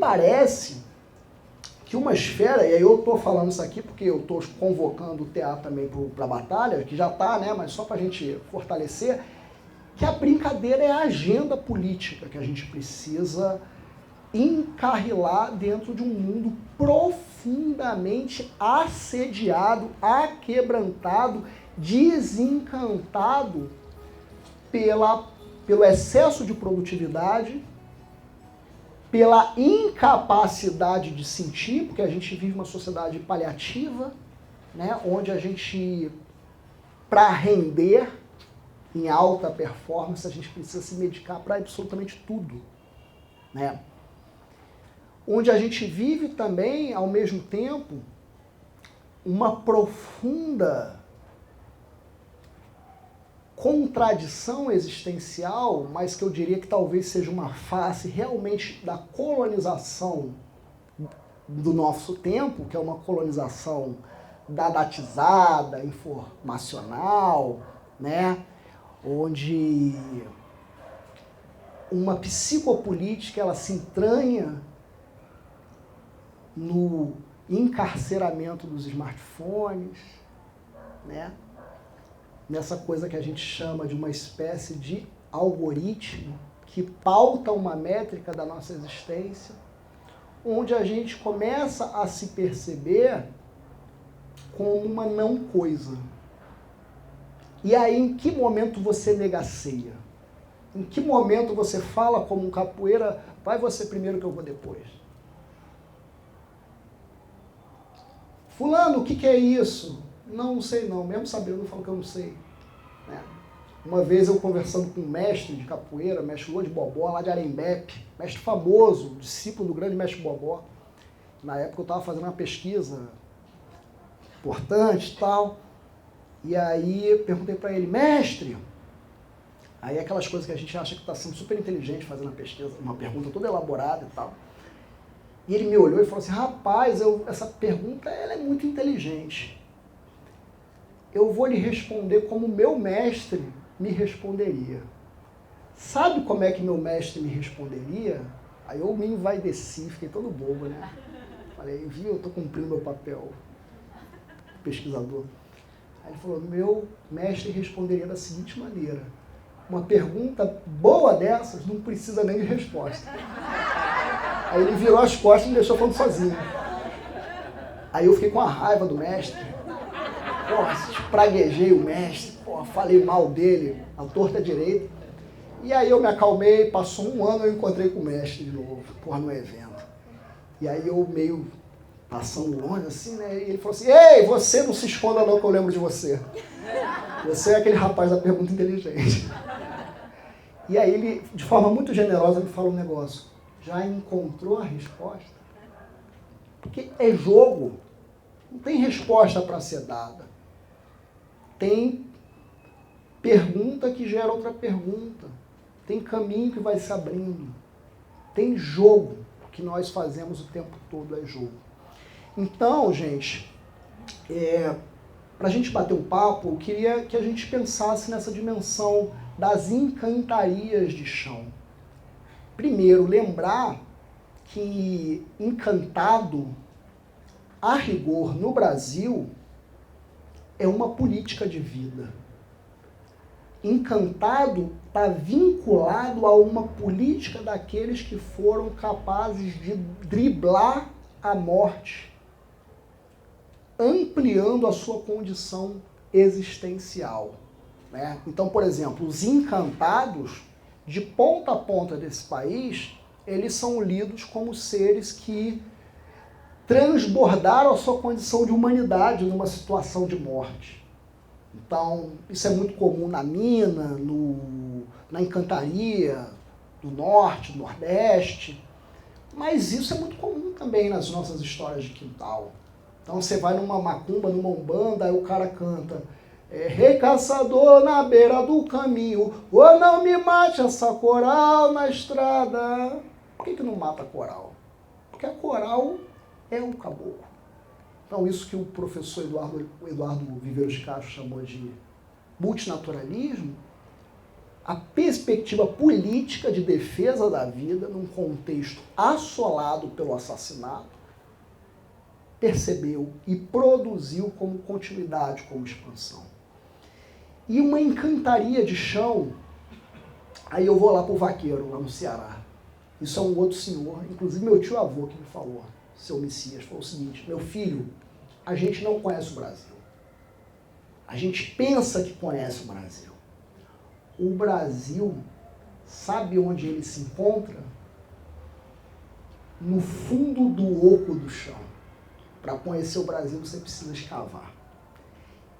parece que uma esfera, e aí eu estou falando isso aqui porque eu estou convocando o TA também para a batalha, que já está, né, mas só para a gente fortalecer, que a brincadeira é a agenda política que a gente precisa encarrilar dentro de um mundo profundamente assediado, aquebrantado, desencantado pelo excesso de produtividade, pela incapacidade de sentir, porque a gente vive uma sociedade paliativa, né, onde a gente, para render em alta performance, a gente precisa se medicar para absolutamente tudo, né? Onde a gente vive também, ao mesmo tempo, uma profunda contradição existencial, mas que eu diria que talvez seja uma face realmente da colonização do nosso tempo, que é uma colonização dadatizada, informacional, né? Onde uma psicopolítica ela se entranha no encarceramento dos smartphones, né? Nessa coisa que a gente chama de uma espécie de algoritmo que pauta uma métrica da nossa existência, onde a gente começa a se perceber como uma não coisa. E aí, em que momento você negaceia? Em que momento você fala como um capoeira, vai você primeiro que eu vou depois? Fulano, o que é isso? Não sei não, mesmo sabendo, eu falo que eu não sei. Né? Uma vez eu conversando com um mestre de capoeira, mestre Lua de Bobó, lá de Arembepe, mestre famoso, discípulo do grande mestre Bobó. Na época eu estava fazendo uma pesquisa importante e tal, e aí eu perguntei para ele, mestre, aí aquelas coisas que a gente acha que está sendo super inteligente fazendo a pesquisa, uma pergunta toda elaborada e tal. E ele me olhou e falou assim, rapaz, essa pergunta ela é muito inteligente. Eu vou lhe responder como meu mestre me responderia. Sabe como é que meu mestre me responderia? Aí eu me envaideci, fiquei todo bobo, né? Falei, viu, eu estou cumprindo meu papel pesquisador. Aí ele falou, meu mestre responderia da seguinte maneira, uma pergunta boa dessas não precisa nem de resposta. Aí ele virou as costas e me deixou falando sozinho. Aí eu fiquei com a raiva do mestre. Porra, espraguejei o mestre, porra, falei mal dele, à torta direita. E aí eu me acalmei, passou um ano, eu encontrei com o mestre de novo, porra, no evento. E aí eu meio passando longe assim, né, e ele falou assim, ei, você não se esconda não que eu lembro de você. Você é aquele rapaz da pergunta inteligente. E aí ele, de forma muito generosa, me falou um negócio. Já encontrou a resposta? Porque é jogo. Não tem resposta para ser dada. Tem pergunta que gera outra pergunta. Tem caminho que vai se abrindo. Tem jogo. O que nós fazemos o tempo todo é jogo. Então, gente, para a gente bater um papo, eu queria que a gente pensasse nessa dimensão das encantarias de chão. Primeiro, lembrar que encantado, a rigor, no Brasil, é uma política de vida. Encantado está vinculado a uma política daqueles que foram capazes de driblar a morte, ampliando a sua condição existencial. Né? Então, por exemplo, os encantados, de ponta a ponta desse país, eles são lidos como seres que transbordaram a sua condição de humanidade numa situação de morte. Então, isso é muito comum na mina, na encantaria do norte, do nordeste, mas isso é muito comum também nas nossas histórias de quintal. Então você vai numa macumba, numa umbanda, aí o cara canta Rei caçador na beira do caminho, ou não me mate essa coral na estrada. Por que não mata a coral? Porque a coral é um caboclo. Então isso que o professor Eduardo Viveiros de Castro chamou de multinaturalismo, a perspectiva política de defesa da vida num contexto assolado pelo assassinato, percebeu e produziu como continuidade, como expansão. E uma encantaria de chão, aí eu vou lá pro Vaqueiro, lá no Ceará. Isso é um outro senhor, inclusive meu tio-avô que me falou, seu Messias, falou o seguinte: meu filho, a gente não conhece o Brasil. A gente pensa que conhece o Brasil. O Brasil, sabe onde ele se encontra? No fundo do oco do chão. Para conhecer o Brasil, você precisa escavar.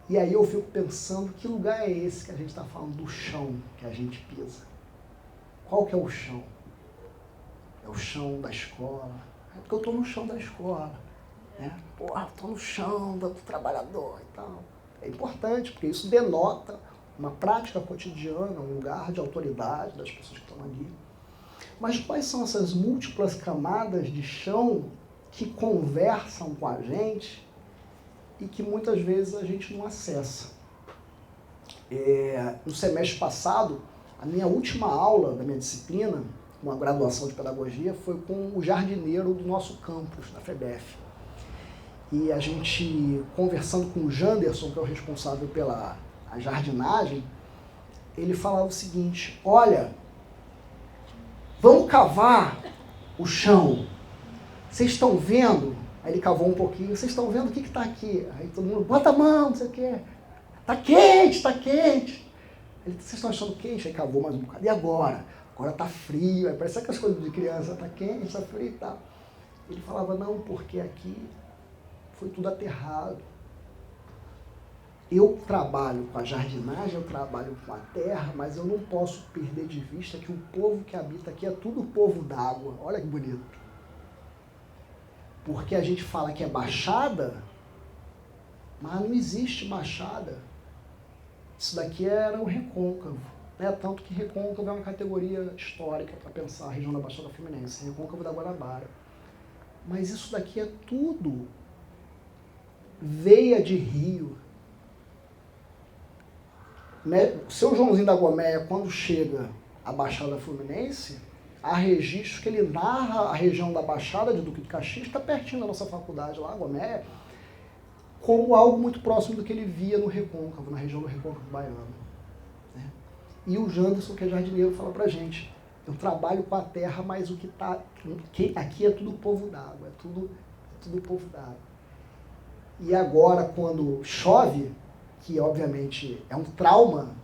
E aí eu fico pensando, que lugar é esse que a gente está falando do chão que a gente pisa? Qual que é o chão? É o chão da escola. É porque eu estou no chão da escola. Né? Porra, estou no chão do trabalhador e tal. É importante, porque isso denota uma prática cotidiana, um lugar de autoridade das pessoas que estão ali. Mas quais são essas múltiplas camadas de chão que conversam com a gente e que muitas vezes a gente não acessa? No semestre passado, a minha última aula da minha disciplina, uma graduação de pedagogia, foi com o jardineiro do nosso campus, da FEBEF. E a gente, conversando com o Janderson, que é o responsável pela jardinagem, ele falava o seguinte: olha, vamos cavar o chão. Vocês estão vendo? Aí ele cavou um pouquinho. Vocês estão vendo o que está aqui? Aí todo mundo, bota a mão, não sei o quê. Está quente, está quente. Ele, vocês estão achando quente? Aí cavou mais um bocado. E agora? Agora está frio. Aí parece aquelas coisas de criança, está quente, está frio e tal. Ele falava, não, porque aqui foi tudo aterrado. Eu trabalho com a jardinagem, eu trabalho com a terra, mas eu não posso perder de vista que o povo que habita aqui é tudo povo d'água. Olha que bonito. Porque a gente fala que é baixada, mas não existe baixada. Isso daqui era o recôncavo. Né? Tanto que recôncavo é uma categoria histórica para pensar a região da Baixada Fluminense, recôncavo da Guanabara. Mas isso daqui é tudo veia de rio. O seu Joãozinho da Goméia, quando chega à Baixada Fluminense, há registros que ele narra a região da Baixada de Duque de Caxias, está pertinho da nossa faculdade lá, Goméia, como algo muito próximo do que ele via no Recôncavo, na região do Recôncavo baiano. Né? E o Janderson, que é jardineiro, fala pra gente, eu trabalho com a terra, mas o que está aqui é tudo povo d'água, é tudo povo d'água. E agora, quando chove, que obviamente é um trauma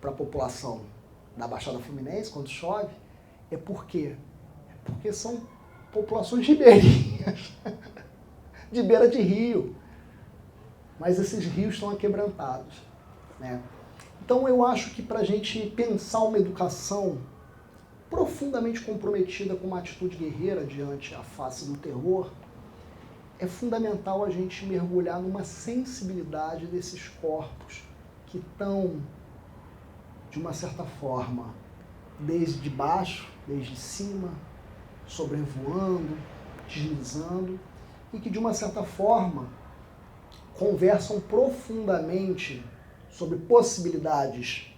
para a população da Baixada Fluminense, quando chove, é por quê? Porque são populações ribeirinhas, de beira de rio. Mas esses rios estão aquebrantados. Né? Então eu acho que para a gente pensar uma educação profundamente comprometida com uma atitude guerreira diante a face do terror, é fundamental a gente mergulhar numa sensibilidade desses corpos que estão, de uma certa forma, desde baixo, desde cima, sobrevoando, deslizando, e que, de uma certa forma, conversam profundamente sobre possibilidades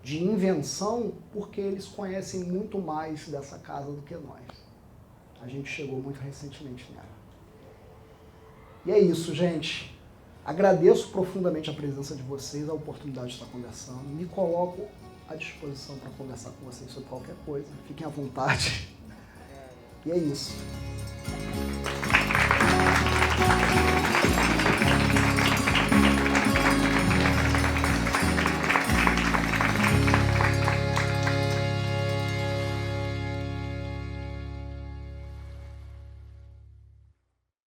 de invenção, porque eles conhecem muito mais dessa casa do que nós. A gente chegou muito recentemente nela. E é isso, gente. Agradeço profundamente a presença de vocês, a oportunidade de estar conversando. Me coloco à disposição para conversar com vocês sobre qualquer coisa. Fiquem à vontade. E é isso.